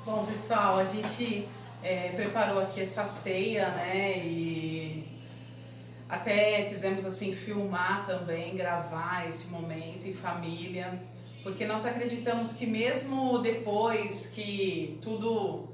Bom, pessoal, a gente preparou aqui essa ceia, né? E até quisemos assim filmar também, gravar esse momento em família, porque nós acreditamos que mesmo depois que tudo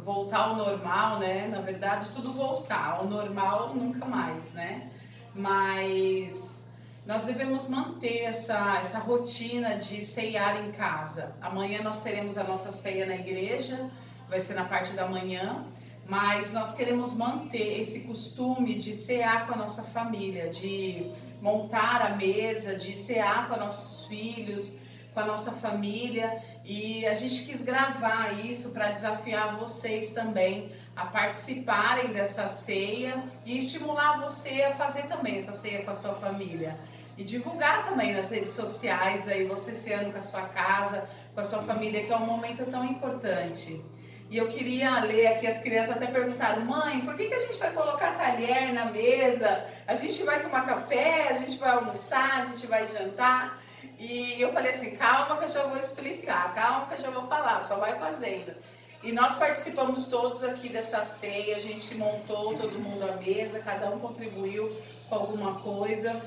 voltar ao normal, né? Na verdade, tudo voltar ao normal nunca mais, né? Mas nós devemos manter essa rotina de ceiar em casa. Amanhã nós teremos a nossa ceia na igreja, vai ser na parte da manhã, mas nós queremos manter esse costume de cear com a nossa família, de montar a mesa, de cear com nossos filhos, com a nossa família, e a gente quis gravar isso para desafiar vocês também a participarem dessa ceia e estimular você a fazer também essa ceia com a sua família. E divulgar também nas redes sociais, aí você ceando com a sua casa, com a sua família, que é um momento tão importante. E eu queria ler aqui, as crianças até perguntaram: mãe, por que a gente vai colocar talher na mesa? A gente vai tomar café, a gente vai almoçar, a gente vai jantar? E eu falei assim: calma que eu já vou explicar, calma que eu já vou falar, só vai fazendo. E nós participamos todos aqui dessa ceia, a gente montou todo mundo a mesa, cada um contribuiu com alguma coisa.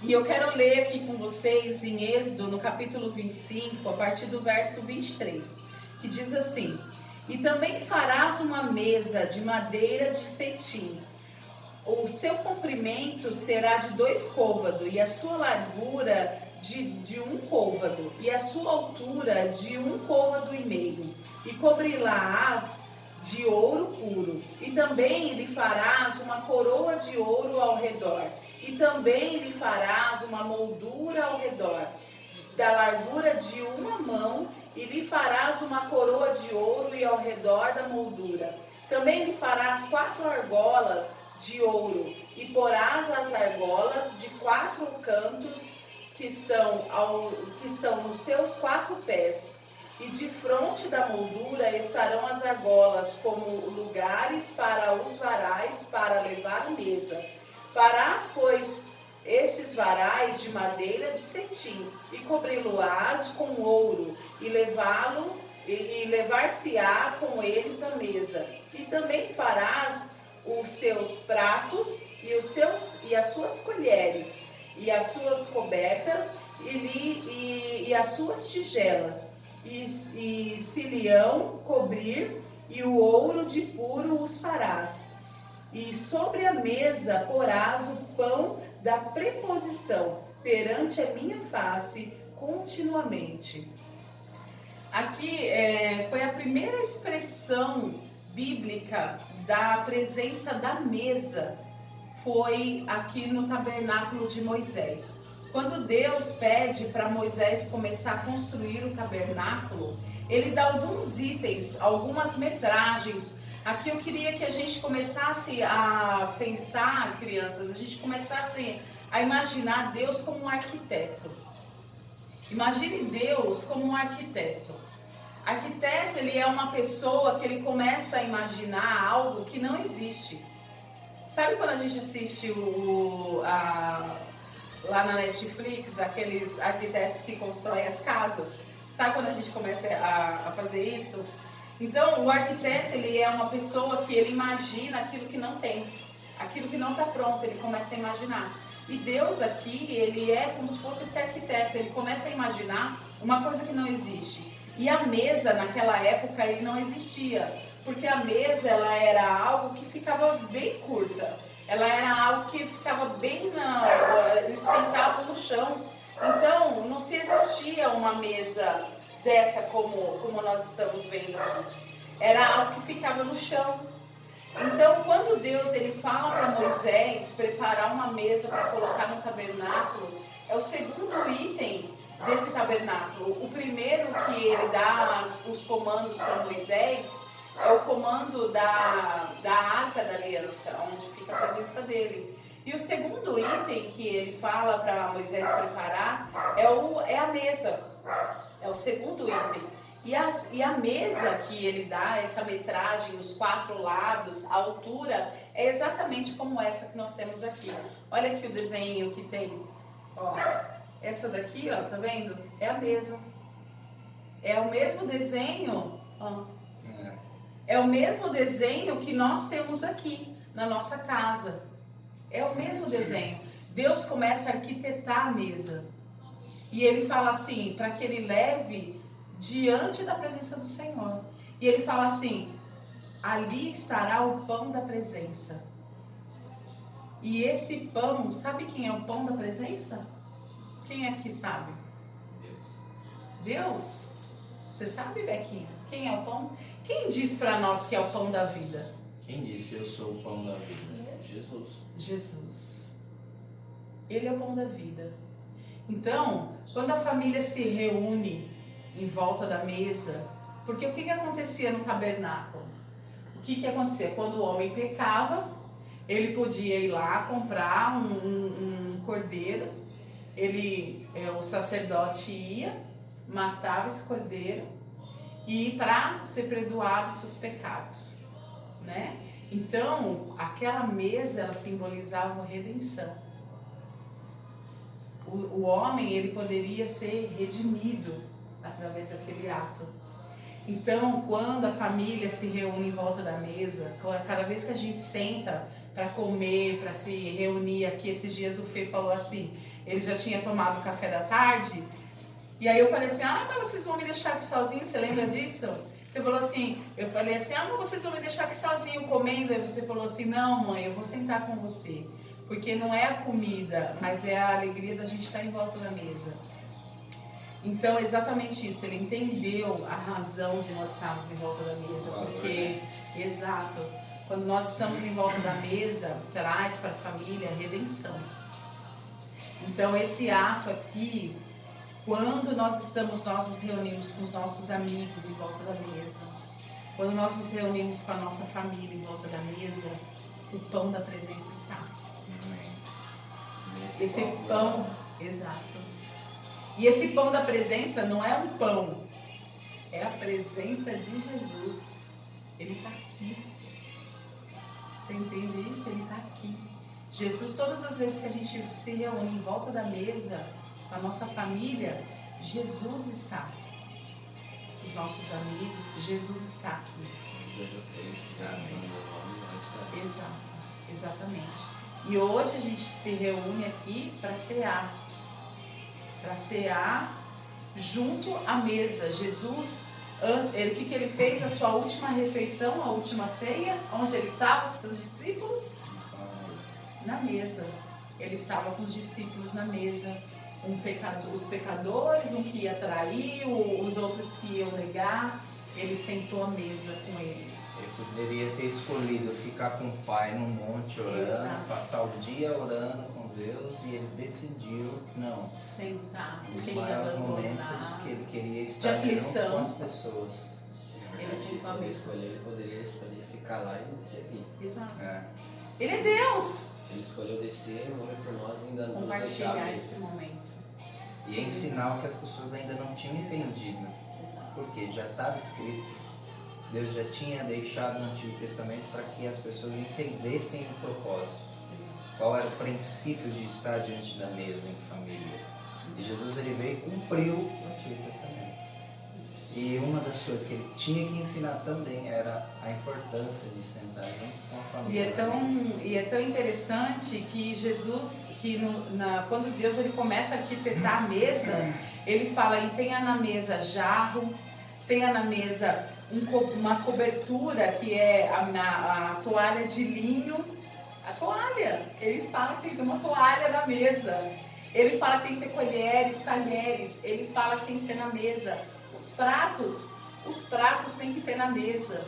E eu quero ler aqui com vocês em Êxodo, no capítulo 25, a partir do verso 23, que diz assim: e também farás uma mesa de madeira de cetim. O seu comprimento será de 2 côvados, e a sua largura de 1 côvado, e a sua altura de 1 côvado e meio. E cobri-la-ás de ouro puro, e também lhe farás uma coroa de ouro ao redor. E também lhe farás uma moldura ao redor, da largura de 1 mão, e lhe farás uma coroa de ouro e ao redor da moldura. Também lhe farás 4 argolas de ouro, e porás as argolas de 4 cantos que estão nos seus 4 pés. E de fronte da moldura estarão as argolas como lugares para os varais para levar a mesa. Farás, pois, estes varais de madeira de cetim, e cobri-lo-ás com ouro, e levar-se-á com eles à mesa. E também farás os seus pratos, e as suas colheres, e as suas cobertas, e as suas tigelas, e se lhe-ão cobrir, e o ouro de puro os farás. E sobre a mesa porás o pão da preposição perante a minha face continuamente. Aqui foi a primeira expressão bíblica da presença da mesa, foi aqui no tabernáculo de Moisés. Quando Deus pede para Moisés começar a construir o tabernáculo, ele dá alguns itens, algumas metragens. Aqui eu queria que a gente começasse a pensar, crianças, a gente começasse a imaginar Deus como um arquiteto. Imagine Deus como um arquiteto. Arquiteto, ele é uma pessoa que ele começa a imaginar algo que não existe. Sabe quando a gente assiste lá na Netflix, aqueles arquitetos que constroem as casas? Sabe quando a gente começa a fazer isso? Então, o arquiteto, ele é uma pessoa que ele imagina aquilo que não tem, aquilo que não está pronto, ele começa a imaginar. E Deus aqui, ele é como se fosse esse arquiteto, ele começa a imaginar uma coisa que não existe. E a mesa, naquela época, ele não existia, porque a mesa, ela era algo que ficava bem curta, ela era algo que ficava bem, eles sentavam no chão. Então, não se existia uma mesa dessa como nós estamos vendo aqui. Era algo que ficava no chão. Então, quando Deus ele fala para Moisés preparar uma mesa para colocar no tabernáculo, é o segundo item desse tabernáculo. O primeiro que ele dá os comandos para Moisés é o comando da Arca da Aliança, onde fica a presença dele. E o segundo item que ele fala para Moisés preparar é a mesa. É o segundo item. E a mesa que ele dá, essa metragem, os 4 lados, a altura, é exatamente como essa que nós temos aqui. Olha aqui o desenho que tem. Ó, essa daqui, ó, tá vendo? É a mesa. É o mesmo desenho, Ó. É o mesmo desenho que nós temos aqui na nossa casa. É o mesmo desenho. Deus começa a arquitetar a mesa. E ele fala assim, para que ele leve diante da presença do Senhor. E ele fala assim, ali estará o pão da presença. E esse pão, sabe quem é o pão da presença? Quem aqui sabe? Deus. Você sabe, Bequinha? Quem é o pão? Quem diz para nós que é o pão da vida? Quem disse eu sou o pão da vida? Jesus. Jesus. Ele é o pão da vida. Então, quando a família se reúne em volta da mesa, porque o que acontecia no tabernáculo? O que acontecia? Quando o homem pecava, ele podia ir lá comprar um cordeiro, o sacerdote ia, matava esse cordeiro e para ser perdoado os seus pecados, né? Então, aquela mesa, ela simbolizava a redenção. O homem, ele poderia ser redimido através daquele ato. Então, quando a família se reúne em volta da mesa, cada vez que a gente senta para comer, para se reunir aqui, esses dias o Fê falou assim, ele já tinha tomado o café da tarde, e aí eu falei assim, mas vocês vão me deixar aqui sozinho, você lembra disso? Você falou assim, eu falei assim, mas vocês vão me deixar aqui sozinho comendo, aí você falou assim, não mãe, eu vou sentar com você, porque não é a comida, mas é a alegria da gente estar em volta da mesa. Então, exatamente isso, ele entendeu a razão de nós estarmos em volta da mesa, porque, exato, quando nós estamos em volta da mesa, traz para a família a redenção. Então, esse ato aqui, quando nós nos reunimos com os nossos amigos em volta da mesa, quando nós nos reunimos com a nossa família em volta da mesa, o pão da presença está. Esse pão, exato. E esse pão da presença não é um pão, é a presença de Jesus. Ele está aqui. Você entende isso? Ele está aqui. Jesus, todas as vezes que a gente se reúne em volta da mesa, com a nossa família, Jesus está. Os nossos amigos, Jesus está aqui. Exato, exatamente. E hoje a gente se reúne aqui para cear. Para cear junto à mesa. Jesus, o que ele fez? A sua última refeição, a última ceia, onde ele estava com seus discípulos? Na mesa. Ele estava com os discípulos na mesa. Os pecadores, um que ia trair, os outros que iam negar. Ele sentou à mesa com eles. Ele poderia ter escolhido ficar com o pai num monte orando, exato, passar o dia orando com Deus, e ele decidiu não sentar nos maiores momentos que ele queria estar junto com as pessoas. Ele sentou à mesa. Ele poderia escolher ficar lá e seguir. Exato. Ele é Deus. Ele escolheu descer e morrer por nós e ainda não compartilhar esse momento. E é ensinar o que as pessoas ainda não tinham entendido. Porque já estava escrito, Deus já tinha deixado no Antigo Testamento para que as pessoas entendessem o propósito. Qual era o princípio de estar diante da mesa em família. E Jesus, ele veio e cumpriu o Antigo Testamento. E uma das coisas que ele tinha que ensinar também era a importância de sentar junto com a família. E é tão interessante que Jesus, quando Deus ele começa a arquitetar a mesa, ele fala, e tenha na mesa jarro, tenha na mesa uma cobertura que é a toalha de linho. A toalha, ele fala que tem que ter uma toalha na mesa. Ele fala que tem que ter colheres, talheres. Ele fala que tem que ter na mesa os pratos tem que ter na mesa.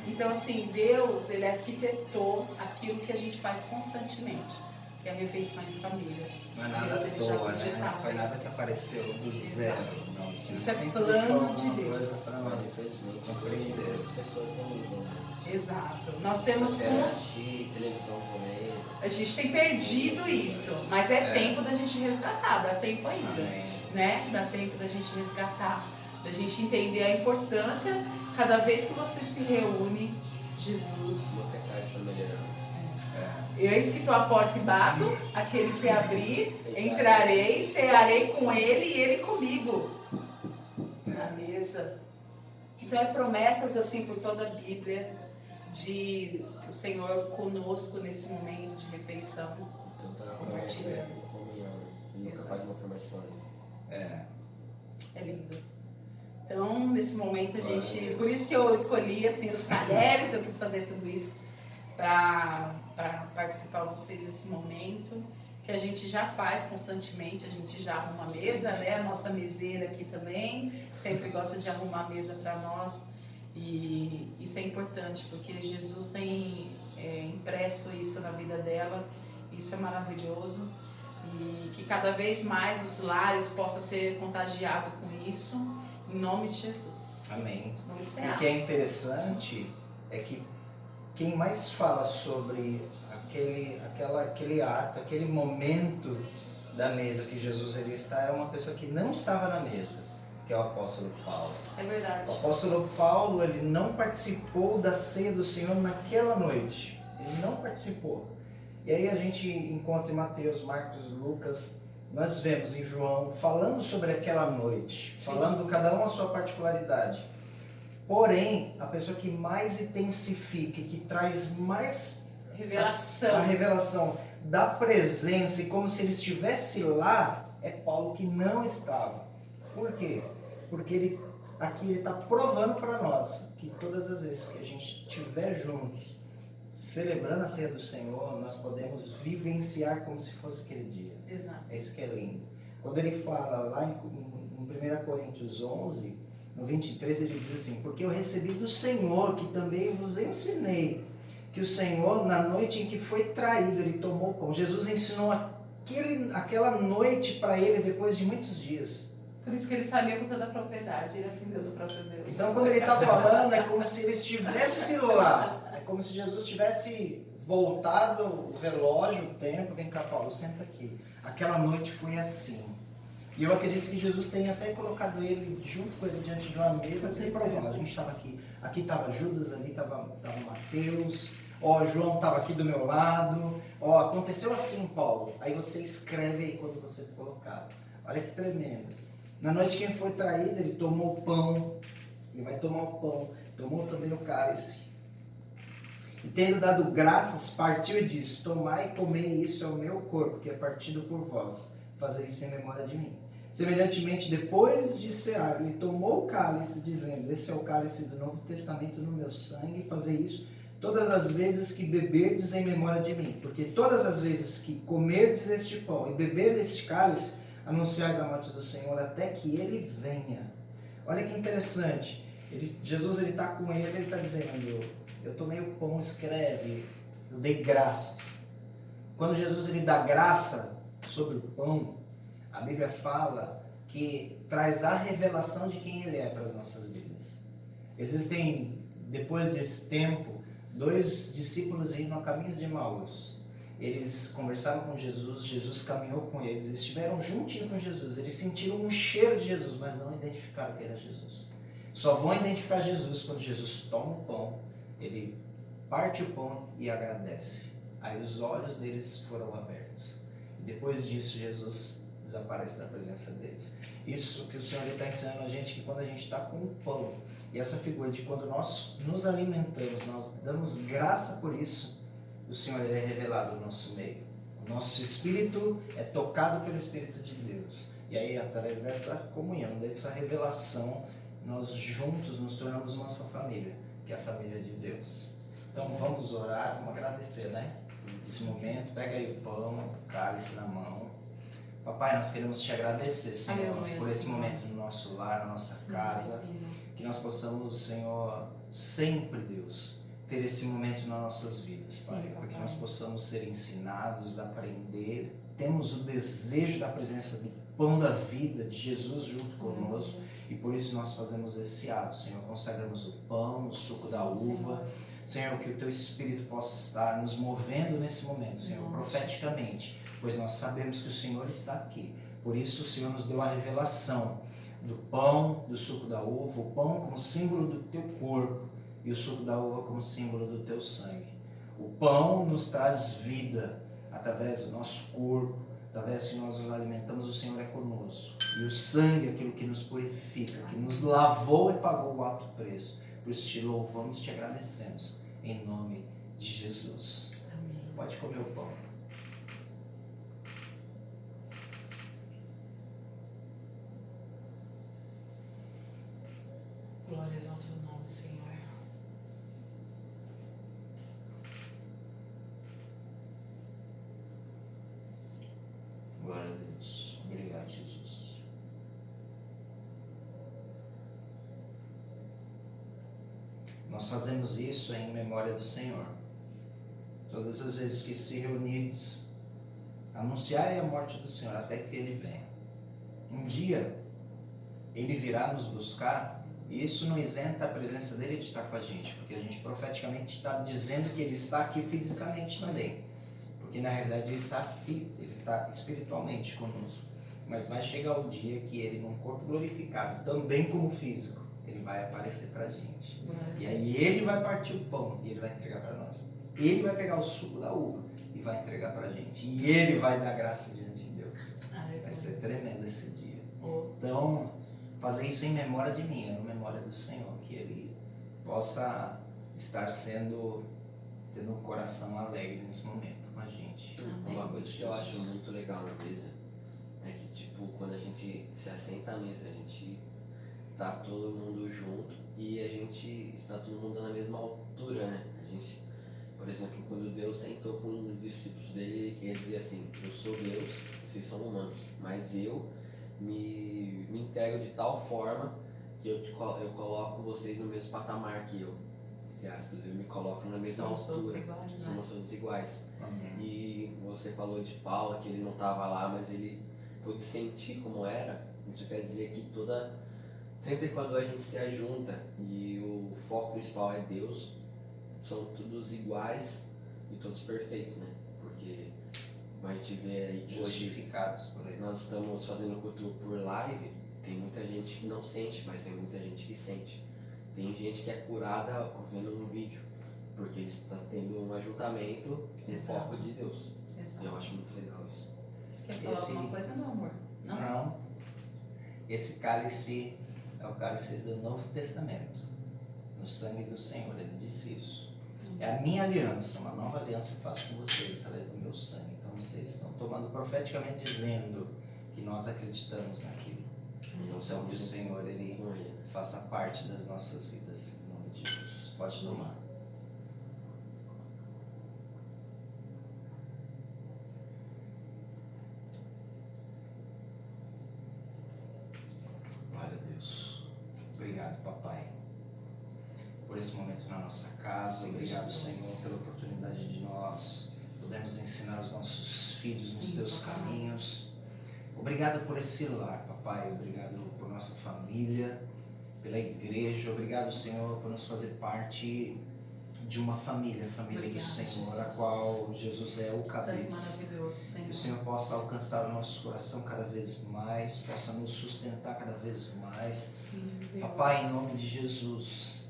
Então, assim, Deus, ele arquitetou aquilo que a gente faz constantemente, que é a refeição em família. Não é nada à toa, né? Não foi nada que apareceu do zero. Não, isso é plano de Deus. Exato. Nós temos televisão também. A gente tem perdido isso, mas é tempo da gente resgatar, dá tempo ainda, né? Dá tempo da gente resgatar, da gente entender a importância. Cada vez que você se reúne, Jesus. Eis que estou à porta e bato, aquele que abrir, entrarei, cearei com ele e ele comigo. Na mesa. Então é promessas assim por toda a Bíblia de o Senhor conosco nesse momento de refeição, Então tá compartilhando. comunhão, nunca Exato. faz uma formação. É lindo. Então, nesse momento a gente... Por isso que eu escolhi assim, os talheres, eu quis fazer tudo isso para participar vocês desse momento, que a gente já faz constantemente, a gente já arruma a mesa, né? A nossa meseira aqui também, sempre gosta de arrumar a mesa para nós. E isso é importante, porque Jesus tem impresso isso na vida dela, isso é maravilhoso. E que cada vez mais os lares possam ser contagiados com isso, em nome de Jesus. Amém. Vamos O encerrar. que é interessante é que quem mais fala sobre aquele ato, aquele momento da mesa que Jesus ele está, é uma pessoa que não estava na mesa, que é o apóstolo Paulo. É verdade. O apóstolo Paulo, ele não participou da ceia do Senhor naquela noite. Ele não participou. E aí a gente encontra em Mateus, Marcos, Lucas, nós vemos em João falando sobre aquela noite, falando cada um a sua particularidade. Porém, a pessoa que mais intensifica e que traz mais Revelação. a revelação da presença e como se ele estivesse lá, é Paulo, que não estava. Por quê? Porque aqui ele está provando para nós que todas as vezes que a gente estiver juntos, celebrando a ceia do Senhor, nós podemos vivenciar como se fosse aquele dia. Exato. É isso que é lindo. Quando ele fala lá em 1 Coríntios 11, no 23, ele diz assim: porque eu recebi do Senhor, que também vos ensinei, que o Senhor, na noite em que foi traído, ele tomou o pão. Jesus ensinou aquela noite para ele depois de muitos dias. Por isso que ele sabia com toda a propriedade, ele aprendeu do próprio Deus. Então, quando ele está falando, é como se ele estivesse lá. É como se Jesus tivesse voltado o relógio, o tempo. Vem cá, Paulo, senta aqui. Aquela noite foi assim. E eu acredito que Jesus tenha até colocado ele junto com ele diante de uma mesa para ele provar. A gente estava aqui. Aqui estava Judas, ali estava Mateus. João estava aqui do meu lado. Aconteceu assim, Paulo. Aí você escreve aí quando você colocar. Olha que tremendo. Na noite quem foi traído, ele tomou o pão. Ele vai tomar o pão. Tomou também o cálice. E tendo dado graças, partiu e disse: tomai e comei, isso é o meu corpo, que é partido por vós. Fazer isso em memória de mim. Semelhantemente, depois de cear, ele tomou o cálice, dizendo: esse é o cálice do Novo Testamento no meu sangue. Fazer isso todas as vezes que beberdes em memória de mim. Porque todas as vezes que comerdes este pão e beberdes este cálice, anunciais a morte do Senhor até que ele venha. Olha que interessante. Jesus está com ele está dizendo: eu tomei o pão, escreve, eu dei graças. Quando Jesus ele dá graça sobre o pão, a Bíblia fala que traz a revelação de quem ele é para as nossas vidas. Existem, depois desse tempo, 2 discípulos indo a caminhos de Emaús. Eles conversaram com Jesus, Jesus caminhou com eles, eles estiveram juntinho com Jesus, eles sentiram um cheiro de Jesus, mas não identificaram que era Jesus. Só vão identificar Jesus quando Jesus toma o pão, ele parte o pão e agradece. Aí os olhos deles foram abertos. E depois disso, Jesus desaparece da presença deles. Isso que o Senhor está ensinando a gente, que quando a gente está com o pão, e essa figura de quando nós nos alimentamos, nós damos graça por isso, o Senhor ele é revelado no nosso meio. O nosso espírito é tocado pelo Espírito de Deus. E aí, através dessa comunhão, dessa revelação, nós juntos nos tornamos uma só família, que é a família de Deus. Então vamos orar, vamos agradecer, né? Esse momento, pega aí o pão, o cálice na mão. Papai, nós queremos te agradecer, Senhor, por esse momento no nosso lar, na nossa casa. Que nós possamos, Senhor, sempre, Deus, ter esse momento nas nossas vidas, Pai, para que nós possamos ser ensinados, aprender. Temos o desejo da presença do pão da vida, de Jesus junto conosco, e por isso nós fazemos esse ato, Senhor. Consagramos o pão, o suco da uva. Senhor, que o Teu Espírito possa estar nos movendo nesse momento, Senhor, profeticamente, pois nós sabemos que o Senhor está aqui. Por isso o Senhor nos deu a revelação do pão, do suco da uva, o pão como símbolo do Teu corpo e o suco da uva como símbolo do Teu sangue. O pão nos traz vida através do nosso corpo, através que nós nos alimentamos, o Senhor é conosco. E o sangue, aquilo que nos purifica, que nos lavou e pagou o alto preço. Por isso te louvamos e te agradecemos. Em nome de Jesus. Amém. Pode comer o pão. Glórias ao teu nome, Senhor. Glória a Deus. Obrigado, Jesus. Nós fazemos isso em memória do Senhor. Todas as vezes que se reunirmos, anunciai a morte do Senhor até que Ele venha. Um dia, Ele virá nos buscar, e isso não isenta a presença dEle de estar com a gente, porque a gente profeticamente está dizendo que Ele está aqui fisicamente também. Porque na realidade Ele está espiritualmente conosco. Mas vai chegar o dia que Ele, num corpo glorificado, também como físico, Ele vai aparecer para a gente. E aí Ele vai partir o pão e Ele vai entregar para nós. Ele vai pegar o suco da uva e vai entregar para a gente. E Ele vai dar graça diante de Deus. Vai ser tremendo esse dia. Então, fazer isso em memória de mim, em memória do Senhor. Que Ele possa estar tendo um coração alegre nesse momento com a gente. Uma coisa que eu acho muito legal na mesa é que, tipo, quando a gente se assenta à mesa, a gente tá todo mundo junto e a gente está todo mundo na mesma altura, né? A gente, por exemplo, quando Deus sentou com os discípulos dele, ele dizia assim: eu sou Deus, vocês são humanos, mas eu me entrego de tal forma que eu coloco vocês no mesmo patamar que eu. Entre aspas, eu me coloco na mesma altura. Somos todos iguais. E você falou de Paulo, que ele não estava lá, mas ele pôde sentir como era. Isso quer dizer que sempre quando a gente se ajunta e o foco principal é Deus, são todos iguais e todos perfeitos, né? Porque a gente vê aí Justificados por Ele. Nós estamos fazendo culto por live, tem muita gente que não sente, mas tem muita gente que sente. Tem gente que é curada vendo um vídeo, porque está tendo um ajuntamento com o foco de Deus. Exato. E eu acho muito legal isso. Quer falar alguma coisa, não, amor? Não. Esse cálice é o cálice do Novo Testamento, no sangue do Senhor. Ele disse isso. É a minha aliança, uma nova aliança que eu faço com vocês através do meu sangue. Então vocês estão tomando profeticamente, dizendo que nós acreditamos naquilo. Então que o Senhor Ele faça parte das nossas vidas, em nome de Jesus. Pode tomar. Glória a Deus. Obrigado, papai, por esse momento na nossa casa. Obrigado, Senhor, pela oportunidade de nós podermos ensinar os nossos filhos nos teus caminhos. Obrigado por esse lar, papai. Obrigado por nossa família, pela igreja. Obrigado, Senhor, por nos fazer parte de uma família, a família do Senhor, Jesus, a qual Jesus é o cabeça. Que o Senhor possa alcançar o nosso coração cada vez mais, possa nos sustentar cada vez mais. Sim, papai, em nome de Jesus,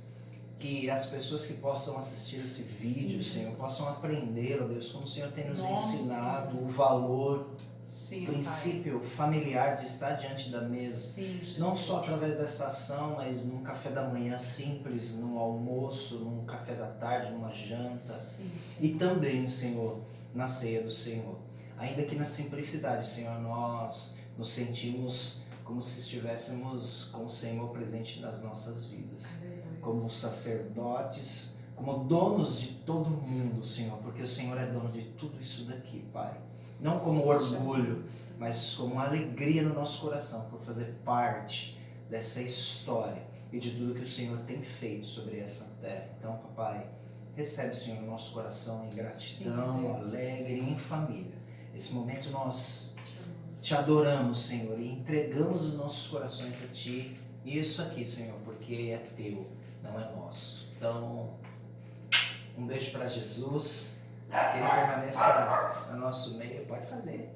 que as pessoas que possam assistir esse vídeo, sim, Senhor, possam aprender, ó Deus, como o Senhor tem nos ensinado o valor, sim, princípio familiar de estar diante da mesa, sim, não só através dessa ação, mas num café da manhã simples, num almoço, num café da tarde, numa janta, sim, e também, Senhor, na ceia do Senhor. Ainda que na simplicidade, Senhor, nós nos sentimos como se estivéssemos com o Senhor presente nas nossas vidas, como sacerdotes, como donos de todo mundo, Senhor, porque o Senhor é dono de tudo isso daqui, Pai. Não como orgulho, mas como alegria no nosso coração por fazer parte dessa história e de tudo que o Senhor tem feito sobre essa terra. Então, papai, recebe, Senhor, o nosso coração em gratidão, alegre, em família. Esse momento nós te adoramos, Senhor, e entregamos os nossos corações a Ti. Isso aqui, Senhor, porque é Teu, não é nosso. Então, um beijo para Jesus. Que Ele permaneça no nosso meio. Pode fazer.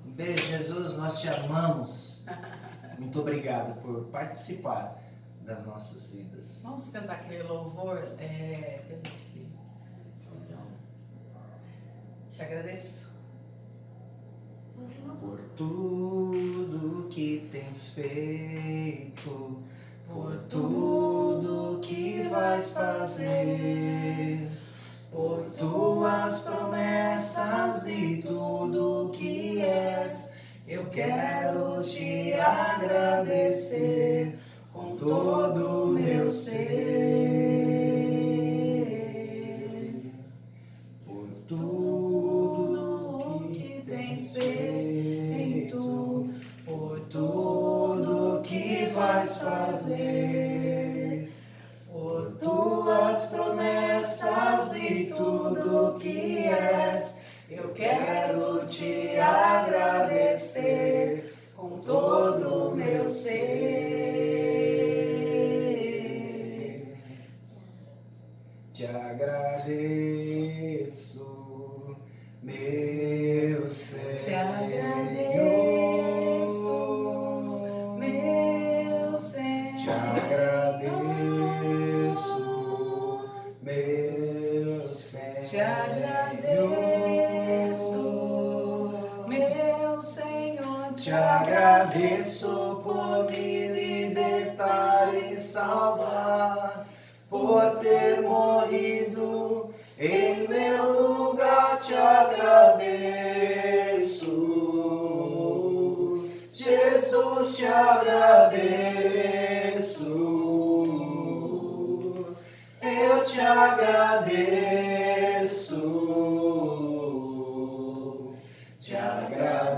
Um beijo, Jesus. Nós te amamos. Muito obrigado por participar das nossas vidas. Vamos cantar aquele louvor que a gente... Te agradeço. por tudo que tens feito, por tudo que vais fazer, por tuas promessas e tudo que és. Eu quero te agradecer com todo o meu ser, por tudo que tens feito, por tudo que vais fazer, por tuas promessas e tudo que és. Eu quero te agradecer com todo o meu ser. Te agradeço, meu Senhor. Te agradeço, meu Senhor. Te agradeço, meu Senhor. Te agradeço, meu Senhor. Te agradeço por me libertar e salvar, por ter morrido em meu lugar. Te agradeço, Jesus, te agradeço, eu te agradeço, te agradeço.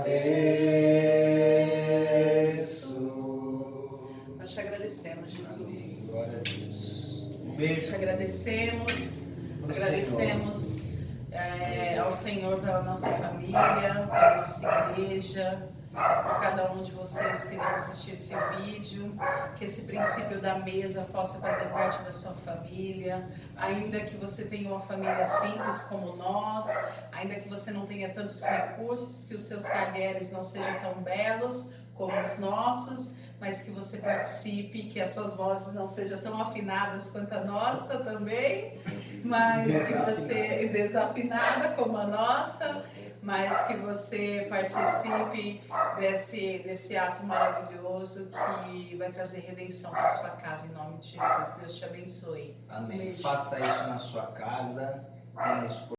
Nós te agradecemos, Jesus. Glória a Deus. Um beijo. Te agradecemos, agradecemos ao Senhor pela nossa família, pela nossa igreja, por cada um de vocês que irão assistir esse vídeo, que esse princípio da mesa possa fazer parte da sua família, ainda que você tenha uma família simples como nós, ainda que você não tenha tantos recursos, que os seus talheres não sejam tão belos como os nossos, mas que você participe, que as suas vozes não sejam tão afinadas quanto a nossa também, mas que você, desafinada como a nossa, mas que você participe desse ato maravilhoso que vai trazer redenção para a sua casa, em nome de Jesus. Deus te abençoe. Amém. Beijo. Faça isso na sua casa. Tenha